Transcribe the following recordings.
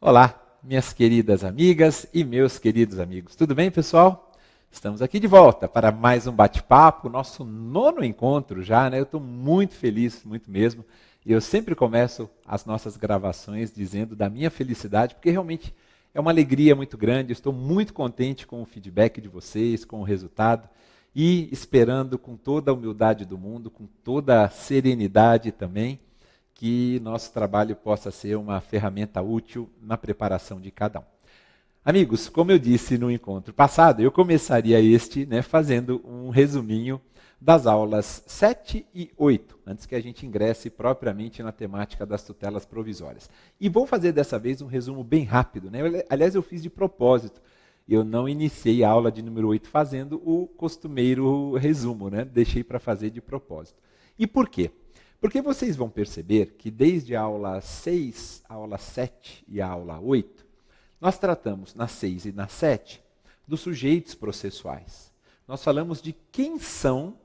Olá, minhas queridas amigas e meus queridos amigos. Tudo bem, pessoal? Estamos aqui de volta para mais um bate-papo, nosso nono encontro já, né? Eu estou muito feliz, muito mesmo. E eu sempre começo as nossas gravações dizendo da minha felicidade, porque realmente é uma alegria muito grande. Eu estou muito contente com o feedback de vocês, com o resultado e esperando com toda a humildade do mundo, com toda a serenidade também, que nosso trabalho possa ser uma ferramenta útil na preparação de cada um. Amigos, como eu disse no encontro passado, eu começaria este fazendo um resuminho das aulas 7 e 8, antes que a gente ingresse propriamente na temática das tutelas provisórias. E vou fazer dessa vez um resumo bem rápido. Aliás, eu fiz de propósito. Eu não iniciei a aula de número 8 fazendo o costumeiro resumo, deixei para fazer de propósito. E por quê? Porque vocês vão perceber que desde a aula 6, a aula 7 e a aula 8, nós tratamos na 6 e na 7 dos sujeitos processuais. Nós falamos de quem são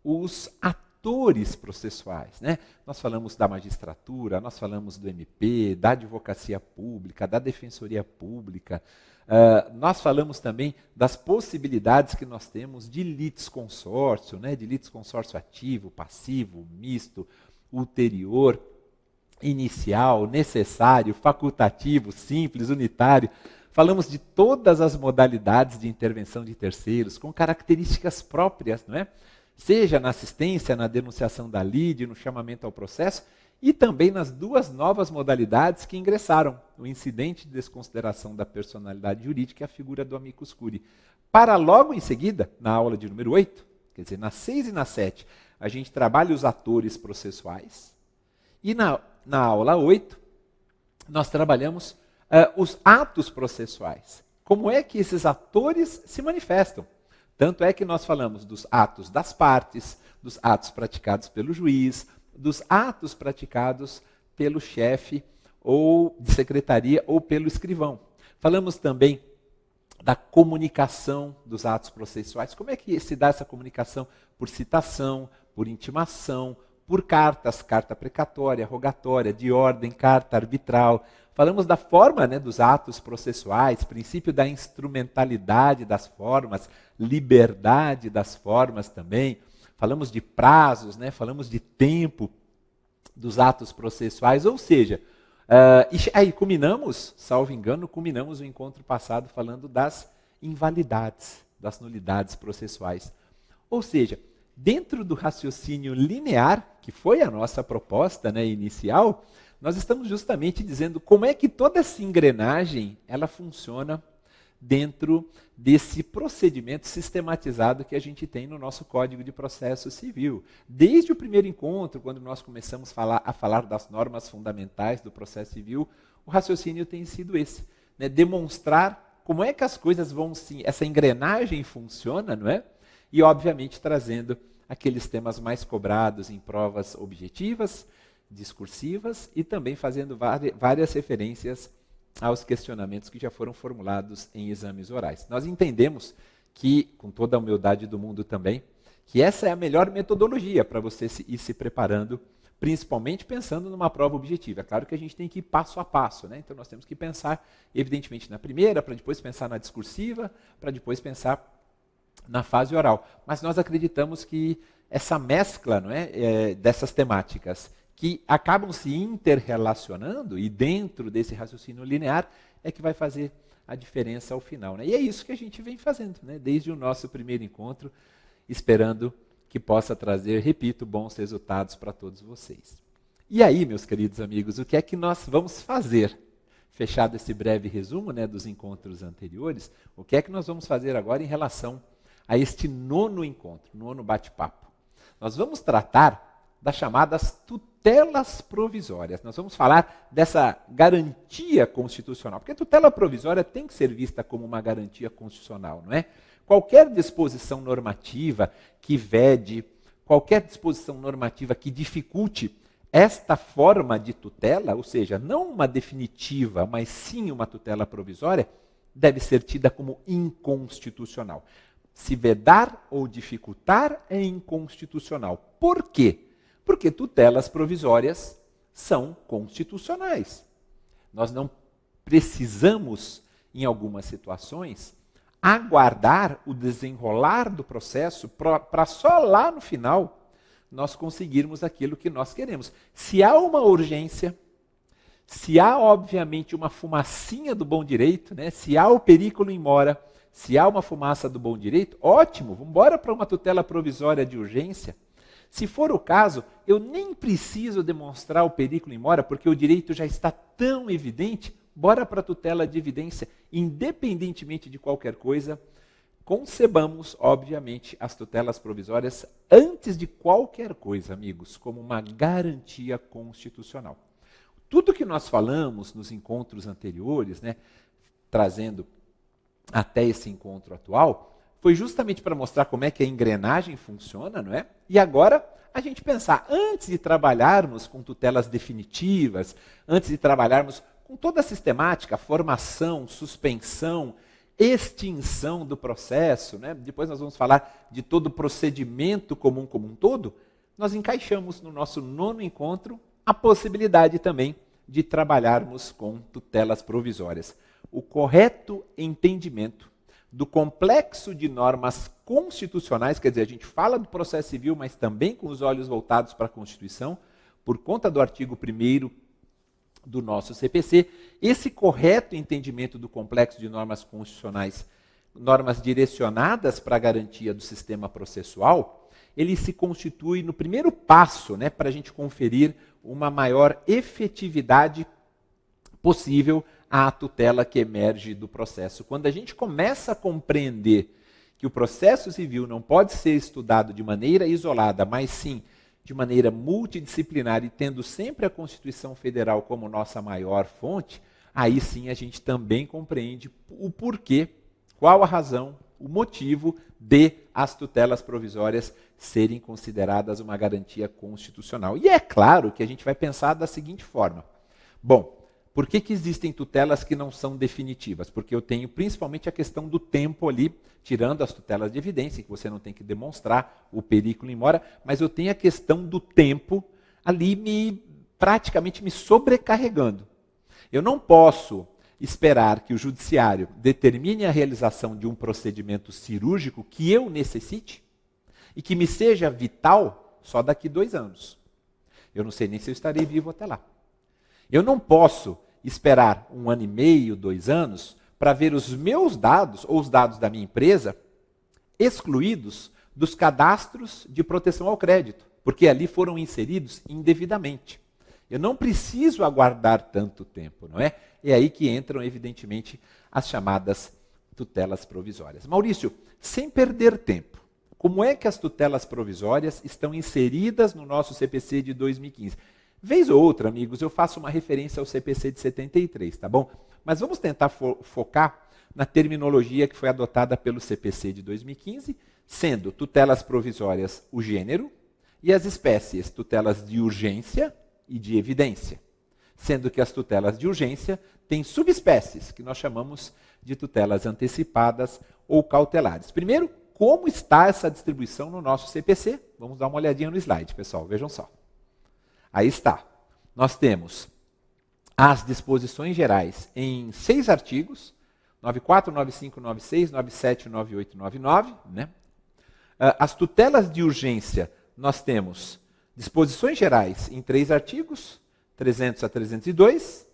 os atores processuais. Nós falamos da magistratura, nós falamos do MP, da advocacia pública, da defensoria pública. Nós falamos também das possibilidades que nós temos de litisconsórcio, de litisconsórcio ativo, passivo, misto, ulterior, inicial, necessário, facultativo, simples, unitário. Falamos de todas as modalidades de intervenção de terceiros, com características próprias, seja na assistência, na denunciação da lide, no chamamento ao processo, e também nas duas novas modalidades que ingressaram, o incidente de desconsideração da personalidade jurídica e a figura do amicus curiae. Para logo em seguida, na aula de número 8, quer dizer, na 6 e na 7, a gente trabalha os atores processuais, e na aula 8, nós trabalhamos os atos processuais. Como é que esses atores se manifestam? Tanto é que nós falamos dos atos das partes, dos atos praticados pelo juiz, dos atos praticados pelo chefe ou de secretaria ou pelo escrivão. Falamos também da comunicação dos atos processuais. Como é que se dá essa comunicação? Por citação, por intimação, por cartas, carta precatória, rogatória, de ordem, carta arbitral. Falamos da forma dos atos processuais, princípio da instrumentalidade das formas, liberdade das formas também. Falamos de prazos, falamos de tempo dos atos processuais, ou seja, e aí culminamos, salvo engano, culminamos o encontro passado falando das invalidades, das nulidades processuais. Ou seja, dentro do raciocínio linear, que foi a nossa proposta inicial, nós estamos justamente dizendo como é que toda essa engrenagem ela funciona dentro desse procedimento sistematizado que a gente tem no nosso Código de Processo Civil. Desde o primeiro encontro, quando nós começamos a falar das normas fundamentais do processo civil, o raciocínio tem sido esse, demonstrar como é que as coisas vão, essa engrenagem funciona, E, obviamente, trazendo aqueles temas mais cobrados em provas objetivas, discursivas e também fazendo várias referências aos questionamentos que já foram formulados em exames orais. Nós entendemos que, com toda a humildade do mundo também, que essa é a melhor metodologia para você ir se preparando, principalmente pensando numa prova objetiva. É claro que a gente tem que ir passo a passo, Então nós temos que pensar, evidentemente, na primeira, para depois pensar na discursiva, para depois pensar na fase oral. Mas nós acreditamos que essa mescla dessas temáticas que acabam se interrelacionando e dentro desse raciocínio linear é que vai fazer a diferença ao final. E é isso que a gente vem fazendo, desde o nosso primeiro encontro, esperando que possa trazer, repito, bons resultados para todos vocês. E aí, meus queridos amigos, o que é que nós vamos fazer? Fechado esse breve resumo dos encontros anteriores, o que é que nós vamos fazer agora em relação a este nono encontro, nono bate-papo? Nós vamos tratar das chamadas tutelas provisórias. Nós vamos falar dessa garantia constitucional, porque a tutela provisória tem que ser vista como uma garantia constitucional, Qualquer disposição normativa que vede, qualquer disposição normativa que dificulte esta forma de tutela, ou seja, não uma definitiva, mas sim uma tutela provisória, deve ser tida como inconstitucional. Se vedar ou dificultar é inconstitucional. Por quê? Porque tutelas provisórias são constitucionais. Nós não precisamos, em algumas situações, aguardar o desenrolar do processo para só lá no final nós conseguirmos aquilo que nós queremos. Se há uma urgência, se há, obviamente, uma fumacinha do bom direito, né? Se há o periculum in mora, se há uma fumaça do bom direito, ótimo, vamos embora para uma tutela provisória de urgência. Se for o caso, eu nem preciso demonstrar o periculum in mora, porque o direito já está tão evidente, bora para a tutela de evidência. Independentemente de qualquer coisa, concebamos, obviamente, as tutelas provisórias antes de qualquer coisa, amigos, como uma garantia constitucional. Tudo que nós falamos nos encontros anteriores, né, trazendo até esse encontro atual, foi justamente para mostrar como é que a engrenagem funciona, não é? E agora a gente pensar, antes de trabalharmos com tutelas definitivas, antes de trabalharmos com toda a sistemática, formação, suspensão, extinção do processo, né? Depois nós vamos falar de todo o procedimento comum como um todo, nós encaixamos no nosso 9º encontro a possibilidade também de trabalharmos com tutelas provisórias. O correto entendimento do complexo de normas constitucionais, quer dizer, a gente fala do processo civil, mas também com os olhos voltados para a Constituição, por conta do artigo 1º do nosso CPC, esse correto entendimento do complexo de normas constitucionais, normas direcionadas para a garantia do sistema processual, ele se constitui no primeiro passo, né, para a gente conferir uma maior efetividade possível à tutela que emerge do processo. Quando a gente começa a compreender que o processo civil não pode ser estudado de maneira isolada, mas sim de maneira multidisciplinar e tendo sempre a Constituição Federal como nossa maior fonte, aí sim a gente também compreende o porquê, qual a razão, o motivo de as tutelas provisórias serem consideradas uma garantia constitucional. E é claro que a gente vai pensar da seguinte forma. Bom, por que existem tutelas que não são definitivas? Porque eu tenho principalmente a questão do tempo ali, tirando as tutelas de evidência, que você não tem que demonstrar o periculum in mora, mas eu tenho a questão do tempo ali praticamente me sobrecarregando. Eu não posso esperar que o judiciário determine a realização de um procedimento cirúrgico que eu necessite e que me seja vital só daqui 2 anos. Eu não sei nem se eu estarei vivo até lá. Eu não posso esperar 1 ano e meio, 2 anos, para ver os meus dados, ou os dados da minha empresa, excluídos dos cadastros de proteção ao crédito, porque ali foram inseridos indevidamente. Eu não preciso aguardar tanto tempo, não é? É aí que entram, evidentemente, as chamadas tutelas provisórias. Maurício, sem perder tempo, como é que as tutelas provisórias estão inseridas no nosso CPC de 2015? Vez ou outra, amigos, eu faço uma referência ao CPC de 73, tá bom? Mas vamos tentar focar na terminologia que foi adotada pelo CPC de 2015, sendo tutelas provisórias o gênero e as espécies tutelas de urgência e de evidência. Sendo que as tutelas de urgência têm subespécies, que nós chamamos de tutelas antecipadas ou cautelares. Primeiro, como está essa distribuição no nosso CPC? Vamos dar uma olhadinha no slide, pessoal, vejam só. Aí está. Nós temos as disposições gerais em 6 artigos, 94, 95, 96, 97, 98 e 99. Né? As tutelas de urgência, nós temos disposições gerais em 3 artigos, 300 a 302.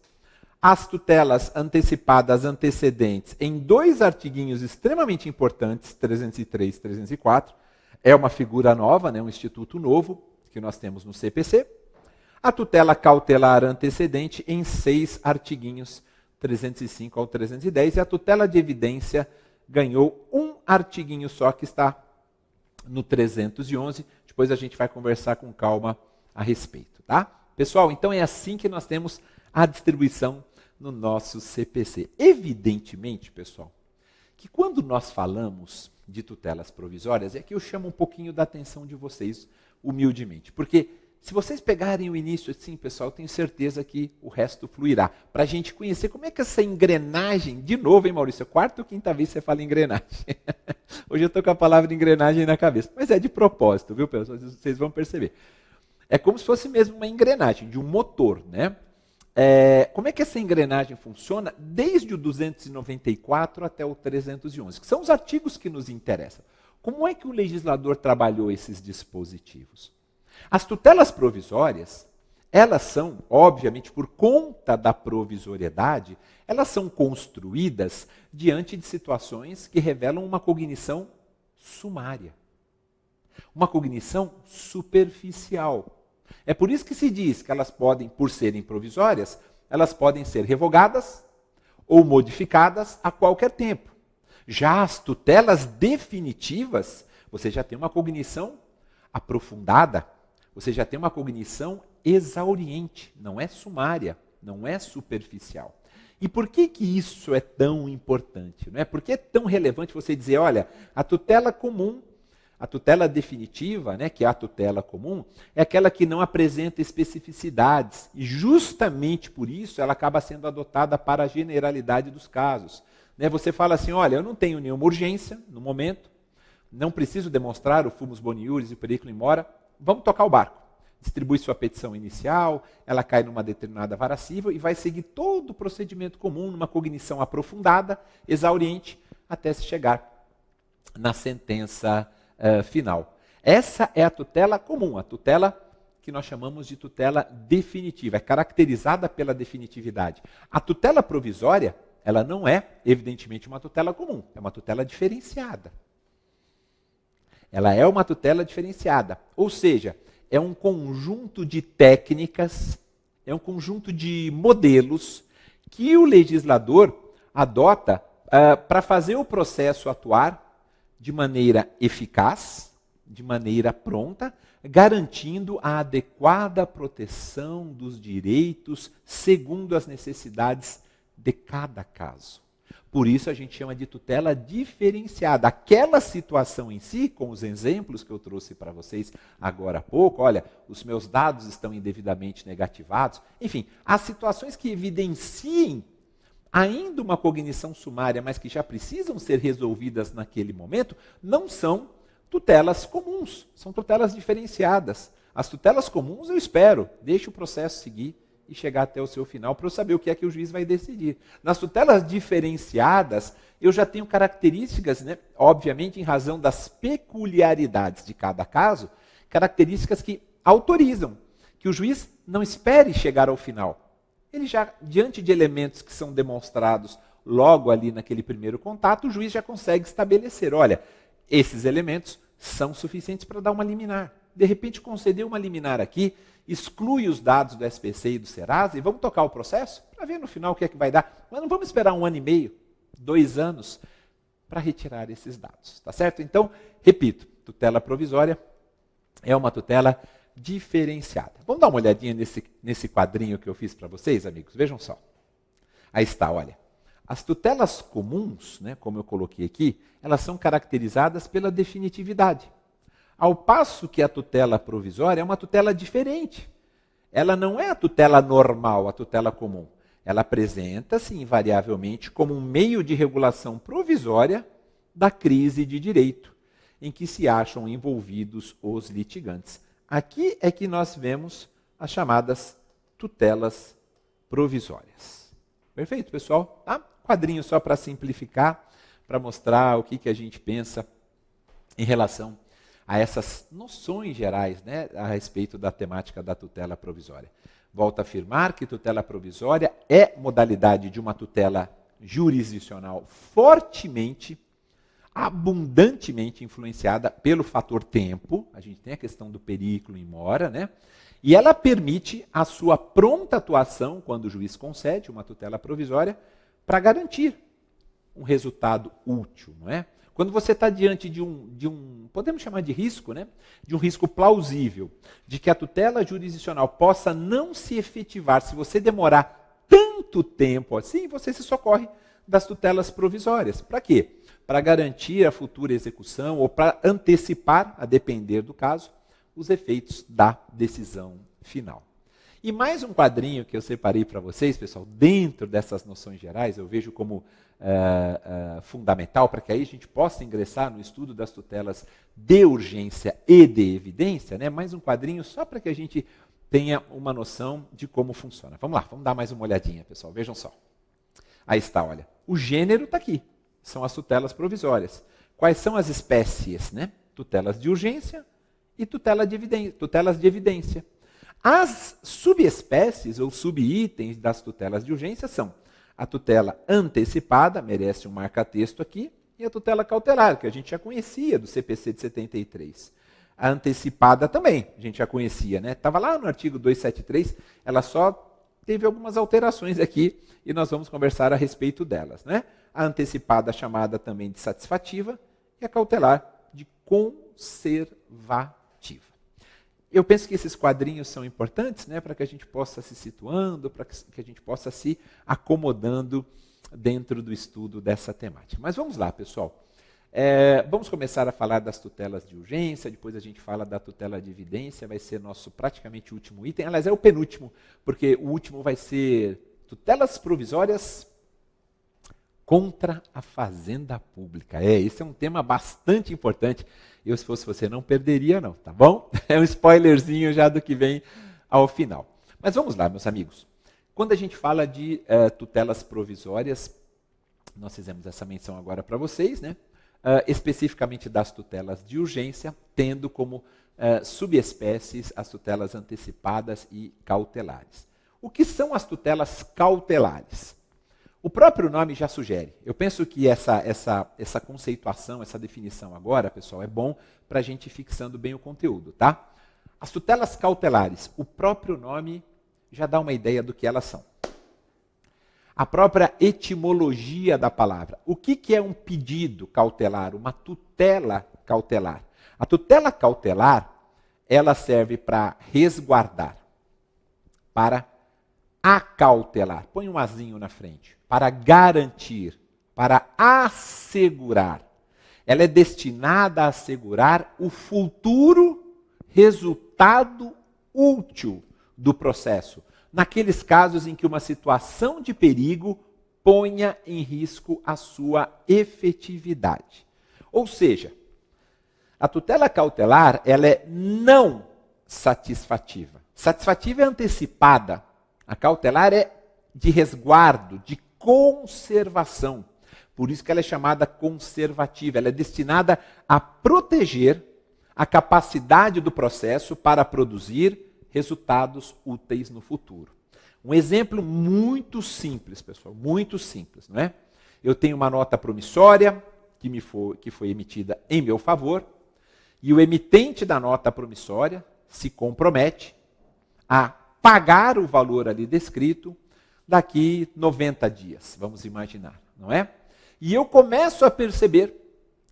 As tutelas antecipadas antecedentes em 2 artiguinhos extremamente importantes, 303 e 304. É uma figura nova, né? Um instituto novo que nós temos no CPC. A tutela cautelar antecedente em 6 artiguinhos, 305 ao 310. E a tutela de evidência ganhou 1 artiguinho só, que está no 311. Depois a gente vai conversar com calma a respeito, tá? Pessoal, então é assim que nós temos a distribuição no nosso CPC. Evidentemente, pessoal, que quando nós falamos de tutelas provisórias, é que eu chamo um pouquinho da atenção de vocês, humildemente. Porque se vocês pegarem o início assim, pessoal, eu tenho certeza que o resto fluirá. Para a gente conhecer como é que essa engrenagem, de novo, hein, Maurício? 4ª ou 5ª vez você fala engrenagem. Hoje eu estou com a palavra engrenagem na cabeça. Mas é de propósito, viu, pessoal? Vocês vão perceber. É como se fosse mesmo uma engrenagem de um motor, né? como é que essa engrenagem funciona desde o 294 até o 311, que são os artigos que nos interessam. Como é que o legislador trabalhou esses dispositivos? As tutelas provisórias, elas são, obviamente, por conta da provisoriedade, elas são construídas diante de situações que revelam uma cognição sumária, uma cognição superficial. É por isso que se diz que elas podem, por serem provisórias, elas podem ser revogadas ou modificadas a qualquer tempo. Já as tutelas definitivas, você já tem uma cognição aprofundada, você já tem uma cognição exauriente, não é sumária, não é superficial. E por que isso é tão importante? Não é? Por que é tão relevante você dizer, olha, a tutela comum, a tutela definitiva, né, que é a tutela comum, é aquela que não apresenta especificidades. E justamente por isso ela acaba sendo adotada para a generalidade dos casos. Né, você fala assim, olha, eu não tenho nenhuma urgência no momento, não preciso demonstrar o fumus boniuris e o periculum in mora, vamos tocar o barco. Distribui sua petição inicial, ela cai numa determinada vara civil e vai seguir todo o procedimento comum, numa cognição aprofundada, exauriente, até se chegar na sentença final. Essa é a tutela comum, a tutela que nós chamamos de tutela definitiva, é caracterizada pela definitividade. A tutela provisória, ela não é, evidentemente, uma tutela comum, é uma tutela diferenciada. Ela é uma tutela diferenciada, ou seja, é um conjunto de técnicas, é um conjunto de modelos que o legislador adota para fazer o processo atuar de maneira eficaz, de maneira pronta, garantindo a adequada proteção dos direitos segundo as necessidades de cada caso. Por isso a gente chama de tutela diferenciada. Aquela situação em si, com os exemplos que eu trouxe para vocês agora há pouco, olha, os meus dados estão indevidamente negativados, enfim, as situações que evidenciem ainda uma cognição sumária, mas que já precisam ser resolvidas naquele momento, não são tutelas comuns, são tutelas diferenciadas. As tutelas comuns eu espero, deixe o processo seguir e chegar até o seu final para eu saber o que é que o juiz vai decidir. Nas tutelas diferenciadas, eu já tenho características, né, obviamente em razão das peculiaridades de cada caso, características que autorizam que o juiz não espere chegar ao final. Ele já, diante de elementos que são demonstrados logo ali naquele primeiro contato, o juiz já consegue estabelecer, olha, esses elementos são suficientes para dar uma liminar. De repente, conceder uma liminar aqui, exclui os dados do SPC e do Serasa e vamos tocar o processo para ver no final o que é que vai dar. Mas não vamos esperar 1 ano e meio, 2 anos para retirar esses dados, tá certo? Então, repito, tutela provisória é uma tutela diferenciada. Vamos dar uma olhadinha nesse quadrinho que eu fiz para vocês, amigos? Vejam só. Aí está, olha. As tutelas comuns, né, como eu coloquei aqui, elas são caracterizadas pela definitividade. Ao passo que a tutela provisória é uma tutela diferente. Ela não é a tutela normal, a tutela comum. Ela apresenta-se invariavelmente como um meio de regulação provisória da crise de direito em que se acham envolvidos os litigantes. Aqui é que nós vemos as chamadas tutelas provisórias. Perfeito, pessoal? Tá? Quadrinho só para simplificar, para mostrar o que a gente pensa em relação a essas noções gerais, né, a respeito da temática da tutela provisória. Volto a afirmar que tutela provisória é modalidade de uma tutela jurisdicional fortemente, abundantemente influenciada pelo fator tempo. A gente tem a questão do periculum in mora, né? E ela permite a sua pronta atuação, quando o juiz concede uma tutela provisória, para garantir um resultado útil, não é? Quando você está diante de um, podemos chamar de risco, né? De um risco plausível, de que a tutela jurisdicional possa não se efetivar se você demorar tanto tempo assim, você se socorre das tutelas provisórias. Para quê? Para garantir a futura execução ou para antecipar, a depender do caso, os efeitos da decisão final. E mais um quadrinho que eu separei para vocês, pessoal, dentro dessas noções gerais, eu vejo como fundamental para que aí a gente possa ingressar no estudo das tutelas de urgência e de evidência, né? Mais um quadrinho só para que a gente tenha uma noção de como funciona. Vamos lá, vamos dar mais uma olhadinha, pessoal. Vejam só. Aí está, olha. O gênero está aqui. São as tutelas provisórias. Quais são as espécies, né? Tutelas de urgência e tutelas de evidência. As subespécies ou subitens das tutelas de urgência são a tutela antecipada, merece um marca-texto aqui, e a tutela cautelar, que a gente já conhecia do CPC de 73. A antecipada também, a gente já conhecia, né? Estava lá no artigo 273, ela só teve algumas alterações aqui e nós vamos conversar a respeito delas, né? A antecipada chamada também de satisfativa e a cautelar de conservativa. Eu penso que esses quadrinhos são importantes, né, para que a gente possa se situando, para que a gente possa se acomodando dentro do estudo dessa temática. Mas vamos lá, pessoal. Vamos começar a falar das tutelas de urgência, depois a gente fala da tutela de evidência, vai ser nosso praticamente último item. Aliás, é o penúltimo, porque o último vai ser tutelas provisórias contra a fazenda pública. Esse é um tema bastante importante. Eu, se fosse você, não perderia não, tá bom? É um spoilerzinho já do que vem ao final. Mas vamos lá, meus amigos. Quando a gente fala de tutelas provisórias, nós fizemos essa menção agora para vocês, né? Especificamente das tutelas de urgência, tendo como subespécies as tutelas antecipadas e cautelares. O que são as tutelas cautelares? O próprio nome já sugere. Eu penso que essa conceituação, essa definição agora, pessoal, é bom para a gente ir fixando bem o conteúdo, tá? As tutelas cautelares, o próprio nome já dá uma ideia do que elas são. A própria etimologia da palavra. O que é um pedido cautelar, uma tutela cautelar? A tutela cautelar, ela serve para resguardar, para acautelar. Põe um azinho na frente. Para garantir, para assegurar. Ela é destinada a assegurar o futuro resultado útil do processo, naqueles casos em que uma situação de perigo ponha em risco a sua efetividade. Ou seja, a tutela cautelar ela é não satisfativa. Satisfativa é antecipada. A cautelar é de resguardo, de conservação. Por isso que ela é chamada conservativa. Ela é destinada a proteger a capacidade do processo para produzir resultados úteis no futuro. Um exemplo muito simples, pessoal, muito simples, não é? Eu tenho uma nota promissória que foi emitida em meu favor e o emitente da nota promissória se compromete a pagar o valor ali descrito daqui 90 dias, vamos imaginar, não é? E eu começo a perceber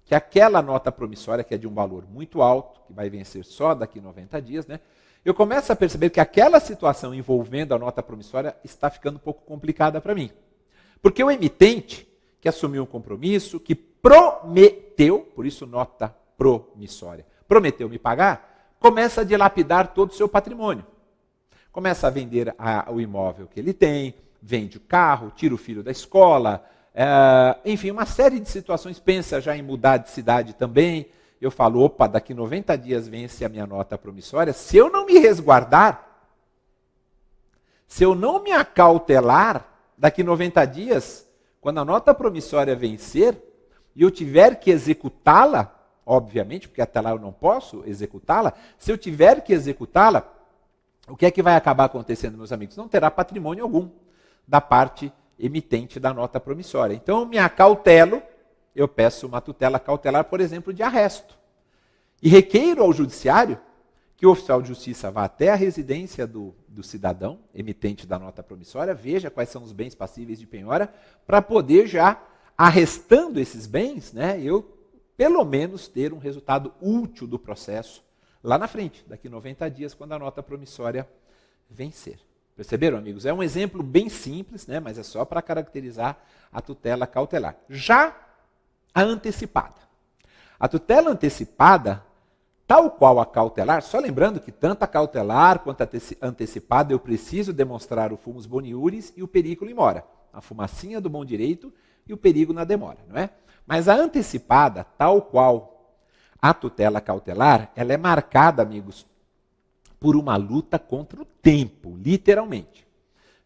que aquela nota promissória, que é de um valor muito alto, que vai vencer só daqui 90 dias, né? Eu começo a perceber que aquela situação envolvendo a nota promissória está ficando um pouco complicada para mim. Porque o emitente, que assumiu um compromisso, que prometeu, por isso nota promissória, prometeu me pagar, começa a dilapidar todo o seu patrimônio. Começa a vender o imóvel que ele tem, vende o carro, tira o filho da escola, enfim, uma série de situações. Pensa já em mudar de cidade também. Eu falo, opa, daqui 90 dias vence a minha nota promissória. Se eu não me resguardar, se eu não me acautelar, daqui 90 dias, quando a nota promissória vencer, e eu tiver que executá-la, obviamente, porque até lá eu não posso executá-la, se eu tiver que executá-la, o que é que vai acabar acontecendo, meus amigos? Não terá patrimônio algum da parte emitente da nota promissória. Então, eu me acautelo, eu peço uma tutela cautelar, por exemplo, de arresto. E requeiro ao judiciário que o oficial de justiça vá até a residência do cidadão, emitente da nota promissória, veja quais são os bens passíveis de penhora, para poder já, arrestando esses bens, né, eu pelo menos ter um resultado útil do processo lá na frente, daqui 90 dias, quando a nota promissória vencer. Perceberam, amigos? É um exemplo bem simples, né? Mas é só para caracterizar a tutela cautelar. Já a antecipada. A tutela antecipada, tal qual a cautelar, só lembrando que tanto a cautelar quanto a antecipada eu preciso demonstrar o fumus boniuris e o periculum in mora. A fumacinha do bom direito e o perigo na demora, não é? Mas a antecipada, tal qual a tutela cautelar, ela é marcada, amigos, por uma luta contra o tempo, literalmente,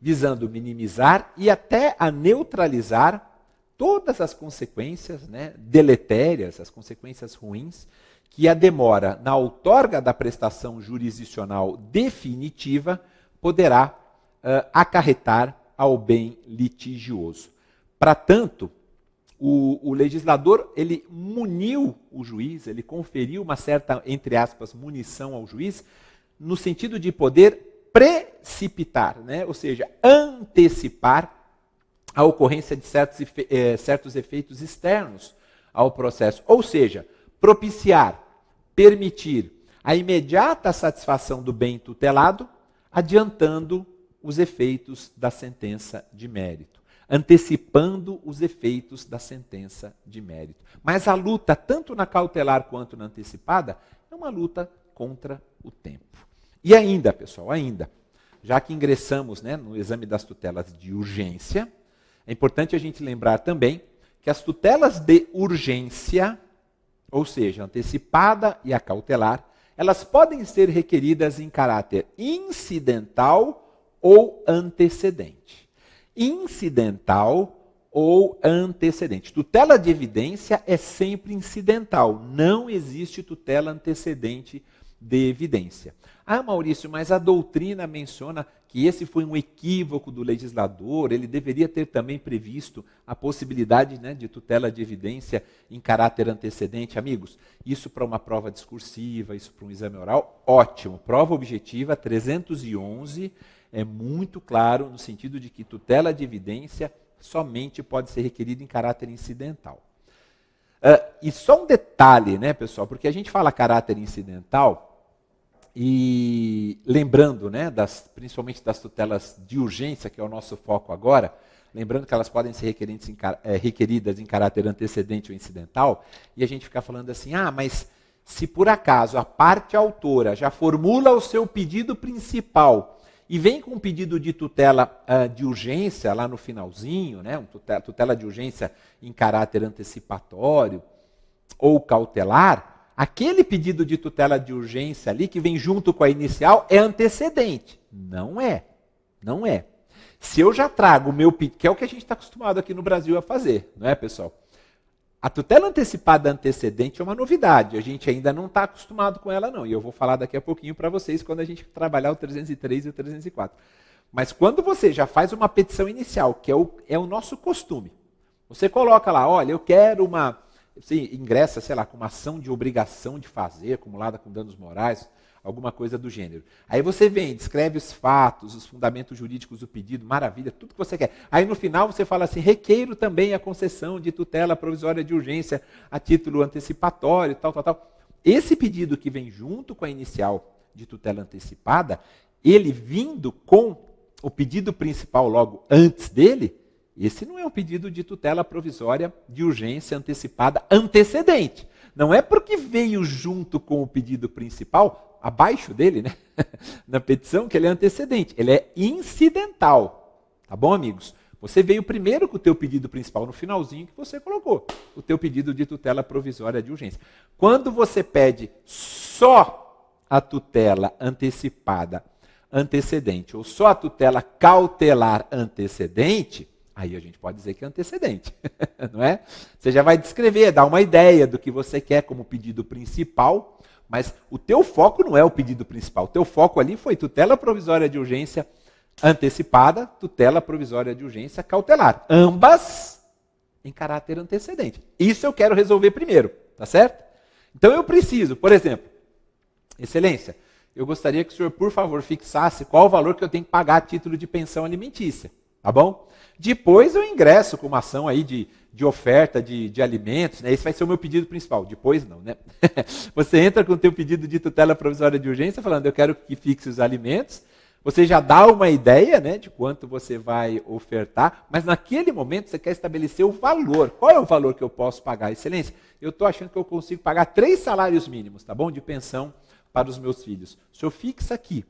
visando minimizar e até a neutralizar todas as consequências, né, deletérias, as consequências ruins, que a demora na outorga da prestação jurisdicional definitiva poderá acarretar ao bem litigioso. Para tanto, o legislador, ele muniu o juiz, ele conferiu uma certa, entre aspas, munição ao juiz, no sentido de poder precipitar, né? Ou seja, antecipar a ocorrência de certos efeitos externos ao processo. Ou seja, propiciar, permitir a imediata satisfação do bem tutelado, adiantando os efeitos da sentença de mérito, antecipando os efeitos da sentença de mérito. Mas a luta, tanto na cautelar quanto na antecipada, é uma luta contra o tempo. E ainda, pessoal, já que ingressamos, né, no exame das tutelas de urgência, é importante a gente lembrar também que as tutelas de urgência, ou seja, antecipada e a cautelar, elas podem ser requeridas em caráter incidental ou antecedente. Incidental ou antecedente. Tutela de evidência é sempre incidental, não existe tutela antecedente de evidência. Ah, Maurício, mas a doutrina menciona que esse foi um equívoco do legislador, ele deveria ter também previsto a possibilidade, né, de tutela de evidência em caráter antecedente. Amigos, isso para uma prova discursiva, isso para um exame oral, ótimo. Prova objetiva 311 é muito claro no sentido de que tutela de evidência somente pode ser requerida em caráter incidental. E só um detalhe, né, pessoal, porque a gente fala caráter incidental, e lembrando, né, principalmente das tutelas de urgência, que é o nosso foco agora, lembrando que elas podem ser requeridas em caráter antecedente ou incidental, e a gente fica falando assim, mas se por acaso a parte autora já formula o seu pedido principal e vem com um pedido de tutela de urgência lá no finalzinho, né, tutela de urgência em caráter antecipatório ou cautelar, aquele pedido de tutela de urgência ali, que vem junto com a inicial, é antecedente. Não é. Não é. Se eu já trago o meu pedido, que é o que a gente está acostumado aqui no Brasil a fazer, não é, pessoal? A tutela antecipada antecedente é uma novidade. A gente ainda não está acostumado com ela, não. E eu vou falar daqui a pouquinho para vocês quando a gente trabalhar o 303 e o 304. Mas quando você já faz uma petição inicial, que é o nosso costume, você coloca lá, olha, eu quero uma... Você ingressa, sei lá, com uma ação de obrigação de fazer, acumulada com danos morais, alguma coisa do gênero. Aí você vem, descreve os fatos, os fundamentos jurídicos do pedido, maravilha, tudo que você quer. Aí no final você fala assim, requeiro também a concessão de tutela provisória de urgência a título antecipatório, tal. Esse pedido que vem junto com a inicial de tutela antecipada, ele vindo com o pedido principal logo antes dele, esse não é um pedido de tutela provisória de urgência antecipada antecedente. Não é porque veio junto com o pedido principal, abaixo dele, né, na petição, que ele é antecedente. Ele é incidental. Tá bom, amigos? Você veio primeiro com o teu pedido principal, no finalzinho que você colocou o teu pedido de tutela provisória de urgência. Quando você pede só a tutela antecipada antecedente ou só a tutela cautelar antecedente, aí a gente pode dizer que é antecedente, não é? Você já vai descrever, dar uma ideia do que você quer como pedido principal, mas o teu foco não é o pedido principal. O teu foco ali foi tutela provisória de urgência antecipada, tutela provisória de urgência cautelar. Ambas em caráter antecedente. Isso eu quero resolver primeiro, tá certo? Então eu preciso, por exemplo, Excelência, eu gostaria que o senhor, por favor, fixasse qual o valor que eu tenho que pagar a título de pensão alimentícia. Tá bom? Depois eu ingresso com uma ação aí de oferta de alimentos, né? Esse vai ser o meu pedido principal. Depois não, né? Você entra com o teu pedido de tutela provisória de urgência, falando, eu quero que fixe os alimentos. Você já dá uma ideia, né, de quanto você vai ofertar, mas naquele momento você quer estabelecer o valor. Qual é o valor que eu posso pagar? Excelência, eu estou achando que eu consigo pagar 3 salários mínimos, tá bom? De pensão para os meus filhos. O senhor fixa aqui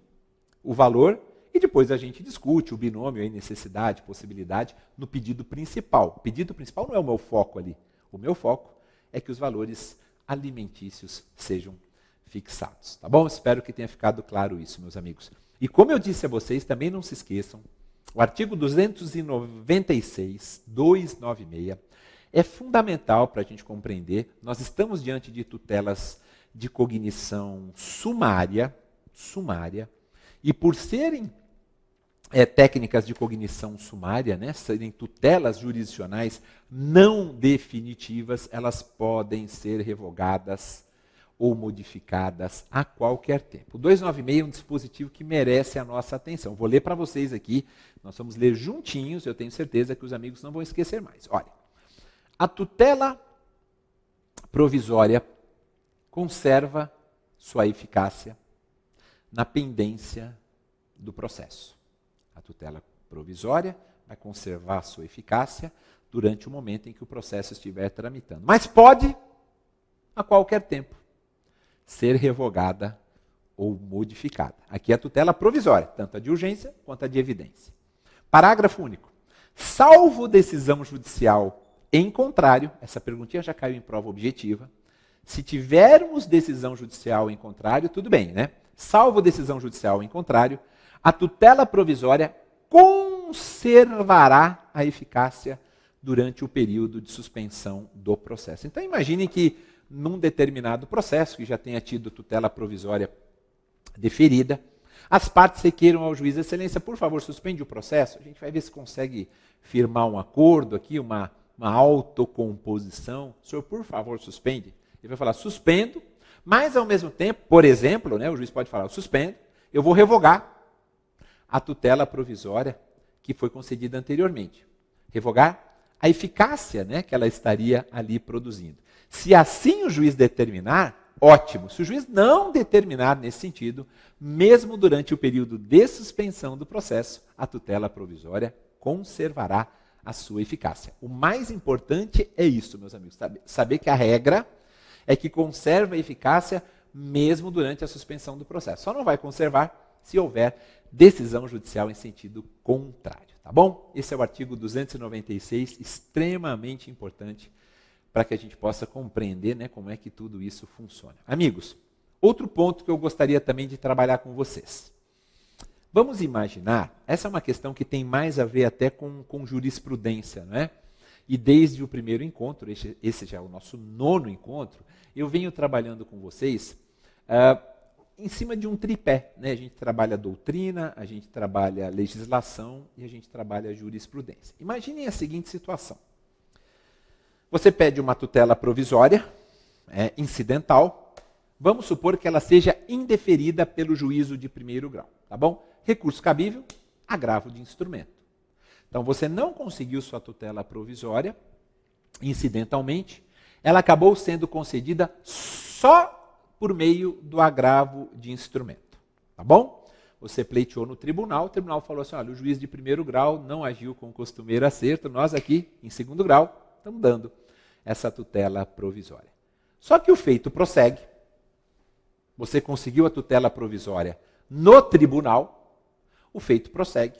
o valor. E depois a gente discute o binômio, a necessidade, possibilidade, no pedido principal. O pedido principal não é o meu foco ali. O meu foco é que os valores alimentícios sejam fixados. Tá bom? Espero que tenha ficado claro isso, meus amigos. E como eu disse a vocês, também não se esqueçam, o artigo 296, 296, é fundamental para a gente compreender. Nós estamos diante de tutelas de cognição sumária, e por serem técnicas de cognição sumária, né, serem tutelas jurisdicionais não definitivas, elas podem ser revogadas ou modificadas a qualquer tempo. O 296 é um dispositivo que merece a nossa atenção. Vou ler para vocês aqui, nós vamos ler juntinhos, eu tenho certeza que os amigos não vão esquecer mais. Olha, a tutela provisória conserva sua eficácia na pendência do processo. A tutela provisória vai conservar sua eficácia durante o momento em que o processo estiver tramitando. Mas pode, a qualquer tempo, ser revogada ou modificada. Aqui é a tutela provisória, tanto a de urgência quanto a de evidência. Parágrafo único. Salvo decisão judicial em contrário, essa perguntinha já caiu em prova objetiva, se tivermos decisão judicial em contrário, tudo bem, né? Salvo decisão judicial em contrário, a tutela provisória conservará a eficácia durante o período de suspensão do processo. Então imagine que num determinado processo, que já tenha tido tutela provisória deferida, as partes requeram ao juiz, excelência, por favor, suspende o processo. A gente vai ver se consegue firmar um acordo aqui, uma autocomposição. O senhor, por favor, suspende. Ele vai falar, suspendo, mas ao mesmo tempo, por exemplo, né, o juiz pode falar, eu suspendo, eu vou revogar a tutela provisória que foi concedida anteriormente. Revogar a eficácia, né, que ela estaria ali produzindo. Se assim o juiz determinar, ótimo. Se o juiz não determinar nesse sentido, mesmo durante o período de suspensão do processo, a tutela provisória conservará a sua eficácia. O mais importante é isso, meus amigos, saber que a regra é que conserva a eficácia mesmo durante a suspensão do processo. Só não vai conservar se houver decisão judicial em sentido contrário, tá bom? Esse é o artigo 296, extremamente importante para que a gente possa compreender, né, como é que tudo isso funciona. Amigos, outro ponto que eu gostaria também de trabalhar com vocês. Vamos imaginar, essa é uma questão que tem mais a ver até com jurisprudência, não é? E desde o primeiro encontro, esse já é o nosso 9º encontro, eu venho trabalhando com vocês em cima de um tripé, né? A gente trabalha doutrina, a gente trabalha legislação e a gente trabalha jurisprudência. Imaginem a seguinte situação. Você pede uma tutela provisória, incidental, vamos supor que ela seja indeferida pelo juízo de primeiro grau, tá bom? Recurso cabível, agravo de instrumento. Então você não conseguiu sua tutela provisória, incidentalmente, ela acabou sendo concedida só por meio do agravo de instrumento, tá bom? Você pleiteou no tribunal, o tribunal falou assim, olha, o juiz de primeiro grau não agiu com o costumeiro acerto, nós aqui, em segundo grau, estamos dando essa tutela provisória. Só que o feito prossegue, você conseguiu a tutela provisória no tribunal, o feito prossegue.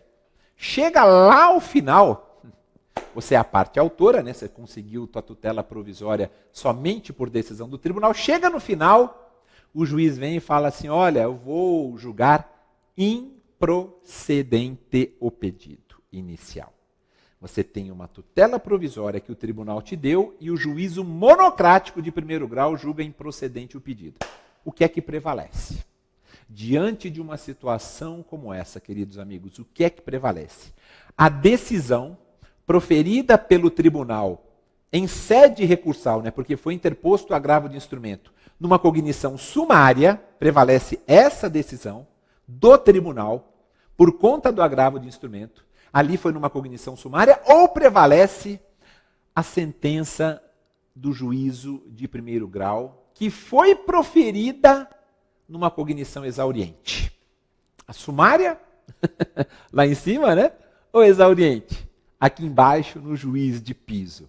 Chega lá ao final, você é a parte autora, né? Você conseguiu a tutela provisória somente por decisão do tribunal. Chega no final, o juiz vem e fala assim, olha, eu vou julgar improcedente o pedido inicial. Você tem uma tutela provisória que o tribunal te deu e o juízo monocrático de primeiro grau julga improcedente o pedido. O que é que prevalece? Diante de uma situação como essa, queridos amigos, o que é que prevalece? A decisão proferida pelo tribunal em sede recursal, né, porque foi interposto o agravo de instrumento, numa cognição sumária, prevalece essa decisão do tribunal por conta do agravo de instrumento, ali foi numa cognição sumária, ou prevalece a sentença do juízo de primeiro grau, que foi proferida numa cognição exauriente. A sumária, lá em cima, né? Ou exauriente? Aqui embaixo, no juiz de piso.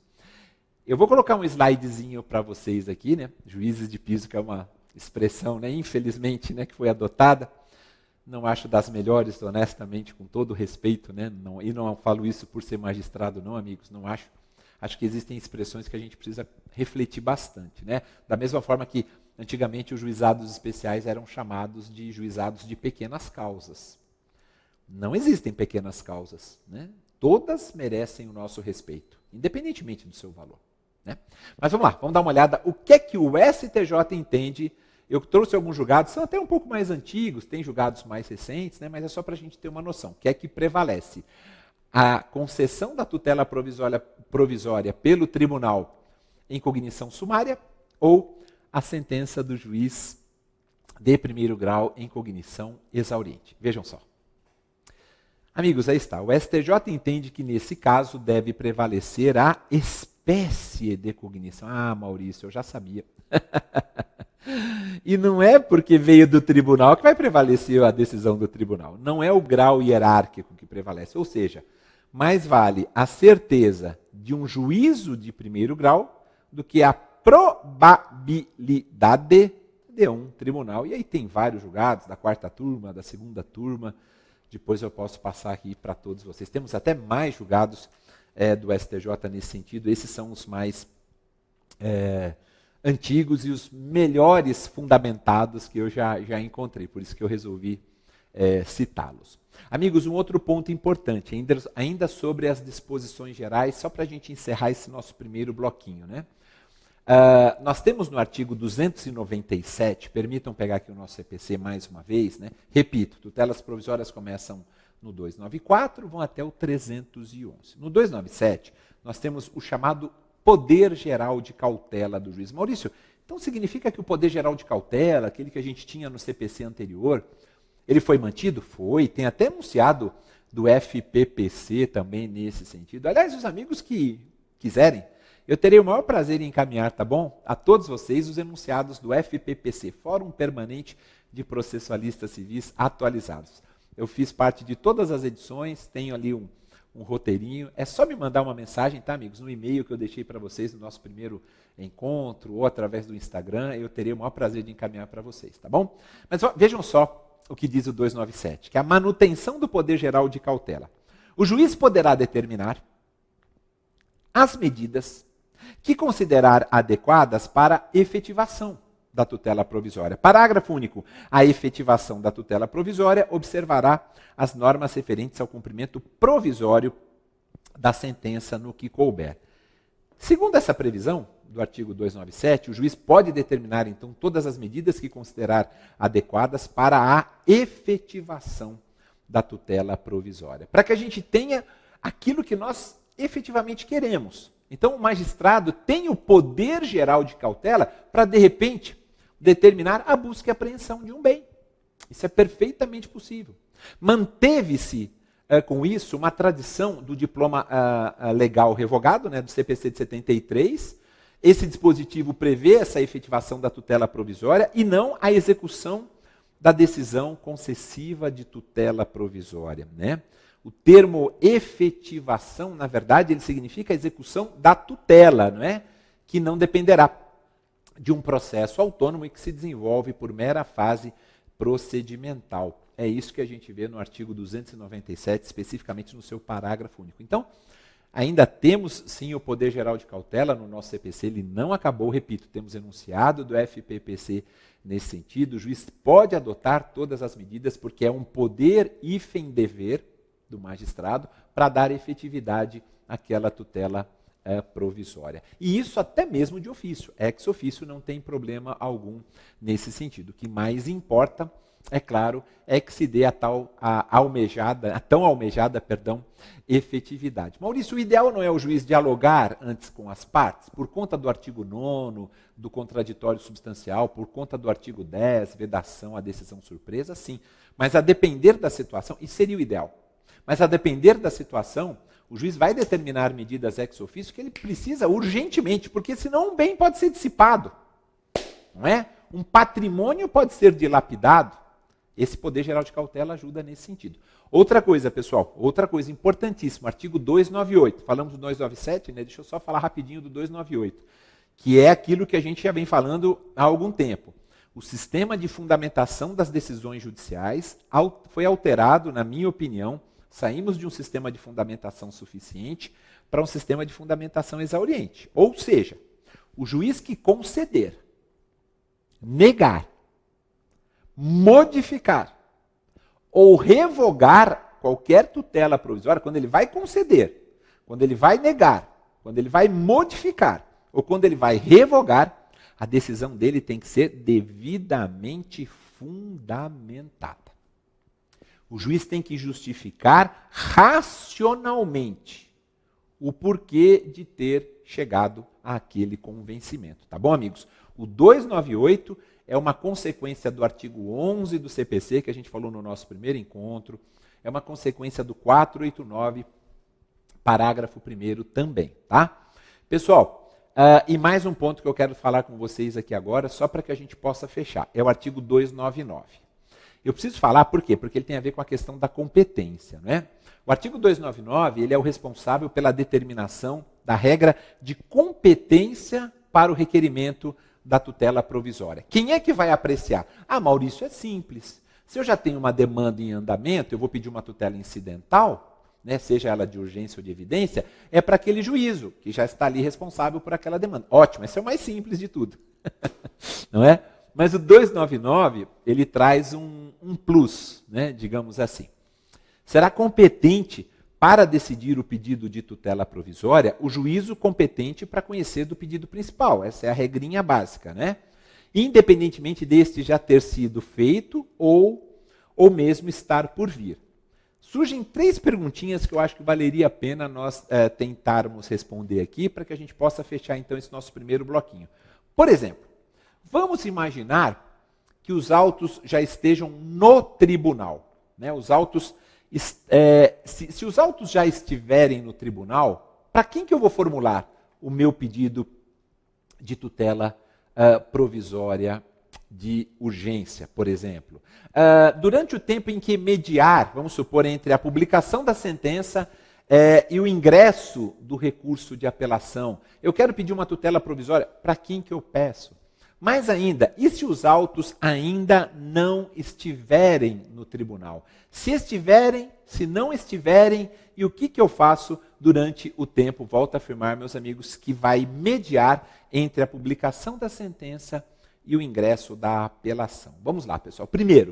Eu vou colocar um slidezinho para vocês aqui, né? Juízes de piso, que é uma expressão, né? Infelizmente, né? Que foi adotada. Não acho das melhores, honestamente, com todo o respeito, né? Não, e não falo isso por ser magistrado, não, amigos, não acho. Acho que existem expressões que a gente precisa refletir bastante, né? Da mesma forma que Antigamente, os juizados especiais eram chamados de juizados de pequenas causas. Não existem pequenas causas, né? Todas merecem o nosso respeito, independentemente do seu valor, né? Mas vamos lá, vamos dar uma olhada. O que é que o STJ entende? Eu trouxe alguns julgados, são até um pouco mais antigos, tem julgados mais recentes, né? Mas é só para a gente ter uma noção. O que é que prevalece? A concessão da tutela provisória pelo tribunal em cognição sumária ou a sentença do juiz de primeiro grau em cognição exauriente. Vejam só. Amigos, aí está. O STJ entende que, nesse caso, deve prevalecer a espécie de cognição. Ah, Maurício, eu já sabia. E não é porque veio do tribunal que vai prevalecer a decisão do tribunal. Não é o grau hierárquico que prevalece. Ou seja, mais vale a certeza de um juízo de primeiro grau do que a probabilidade de um tribunal. E aí tem vários julgados, da quarta turma, da segunda turma. Depois eu posso passar aqui para todos vocês. Temos até mais julgados do STJ nesse sentido. Esses são os mais antigos e os melhores fundamentados que eu já encontrei. Por isso que eu resolvi citá-los. Amigos, um outro ponto importante, ainda sobre as disposições gerais, só para a gente encerrar esse nosso primeiro bloquinho, né? Nós temos no artigo 297, permitam pegar aqui o nosso CPC mais uma vez, né? Repito, tutelas provisórias começam no 294, vão até o 311. No 297, nós temos o chamado poder geral de cautela do juiz. Maurício, então significa que o poder geral de cautela, aquele que a gente tinha no CPC anterior, ele foi mantido? Foi, tem até enunciado do FPPC também nesse sentido. Aliás, os amigos que quiserem, eu terei o maior prazer em encaminhar, tá bom? A todos vocês os enunciados do FPPC, Fórum Permanente de Processualistas Civis atualizados. Eu fiz parte de todas as edições, tenho ali um roteirinho. É só me mandar uma mensagem, tá, amigos? No e-mail que eu deixei para vocês no nosso primeiro encontro ou através do Instagram, eu terei o maior prazer de encaminhar para vocês, tá bom? Mas vejam só o que diz o 297, que é a manutenção do poder geral de cautela. O juiz poderá determinar as medidas que considerar adequadas para efetivação da tutela provisória. Parágrafo único. A efetivação da tutela provisória observará as normas referentes ao cumprimento provisório da sentença no que couber. Segundo essa previsão do artigo 297, o juiz pode determinar, então, todas as medidas que considerar adequadas para a efetivação da tutela provisória. Para que a gente tenha aquilo que nós efetivamente queremos. Então, o magistrado tem o poder geral de cautela para, de repente, determinar a busca e apreensão de um bem. Isso é perfeitamente possível. Manteve-se com isso uma tradição do diploma legal revogado, né, do CPC de 73. Esse dispositivo prevê essa efetivação da tutela provisória e não a execução da decisão concessiva de tutela provisória, né? O termo efetivação, na verdade, ele significa a execução da tutela, não é? Que não dependerá de um processo autônomo e que se desenvolve por mera fase procedimental. É isso que a gente vê no artigo 297, especificamente no seu parágrafo único. Então, ainda temos, sim, o poder geral de cautela no nosso CPC, ele não acabou, repito, temos enunciado do FPPC nesse sentido, o juiz pode adotar todas as medidas porque é um poder hífen dever do magistrado para dar efetividade àquela tutela provisória. E isso até mesmo de ofício. Ex ofício não tem problema algum nesse sentido. O que mais importa, é claro, é que se dê a tão almejada efetividade. Maurício, o ideal não é o juiz dialogar antes com as partes, por conta do artigo 9º, do contraditório substancial, por conta do artigo 10, vedação à decisão surpresa, sim. Mas a depender da situação, isso seria o ideal. Mas a depender da situação, o juiz vai determinar medidas ex officio que ele precisa urgentemente, porque senão um bem pode ser dissipado, não é? Um patrimônio pode ser dilapidado. Esse poder geral de cautela ajuda nesse sentido. Outra coisa, pessoal, outra coisa importantíssima, artigo 298. Falamos do 297, né? Deixa eu só falar rapidinho do 298, que é aquilo que a gente já vem falando há algum tempo. O sistema de fundamentação das decisões judiciais foi alterado, na minha opinião. Saímos de um sistema de fundamentação suficiente para um sistema de fundamentação exauriente. Ou seja, o juiz que conceder negar, modificar ou revogar qualquer tutela provisória, quando ele vai conceder, quando ele vai negar, quando ele vai modificar ou quando ele vai revogar, a decisão dele tem que ser devidamente fundamentada. O juiz tem que justificar racionalmente o porquê de ter chegado àquele convencimento. Tá bom, amigos? O 298 é uma consequência do artigo 11 do CPC, que a gente falou no nosso primeiro encontro. É uma consequência do 489, parágrafo 1º também, tá? Pessoal, e mais um ponto que eu quero falar com vocês aqui agora, só para que a gente possa fechar. É o artigo 299. Eu preciso falar por quê? Porque ele tem a ver com a questão da competência, não é? O artigo 299, ele é o responsável pela determinação da regra de competência para o requerimento da tutela provisória. Quem é que vai apreciar? Ah, Maurício, é simples. Se eu já tenho uma demanda em andamento, eu vou pedir uma tutela incidental, né, seja ela de urgência ou de evidência, é para aquele juízo, que já está ali responsável por aquela demanda. Ótimo, esse é o mais simples de tudo. Não é? Mas o 299, ele traz um plus, né, digamos assim. Será competente para decidir o pedido de tutela provisória o juízo competente para conhecer do pedido principal. Essa é a regrinha básica, né? Independentemente deste já ter sido feito ou mesmo estar por vir. Surgem 3 perguntinhas que eu acho que valeria a pena nós tentarmos responder aqui para que a gente possa fechar então esse nosso primeiro bloquinho. Por exemplo, vamos imaginar que os autos já estejam no tribunal, né? Os autos, se os autos já estiverem no tribunal, para quem que eu vou formular o meu pedido de tutela provisória de urgência, por exemplo? Durante o tempo em que mediar, vamos supor, entre a publicação da sentença e o ingresso do recurso de apelação, eu quero pedir uma tutela provisória, para quem que eu peço? Mais ainda, e se os autos ainda não estiverem no tribunal? Se estiverem, se não estiverem, e o que eu faço durante o tempo, volto a afirmar, meus amigos, que vai mediar entre a publicação da sentença e o ingresso da apelação? Vamos lá, pessoal. Primeiro,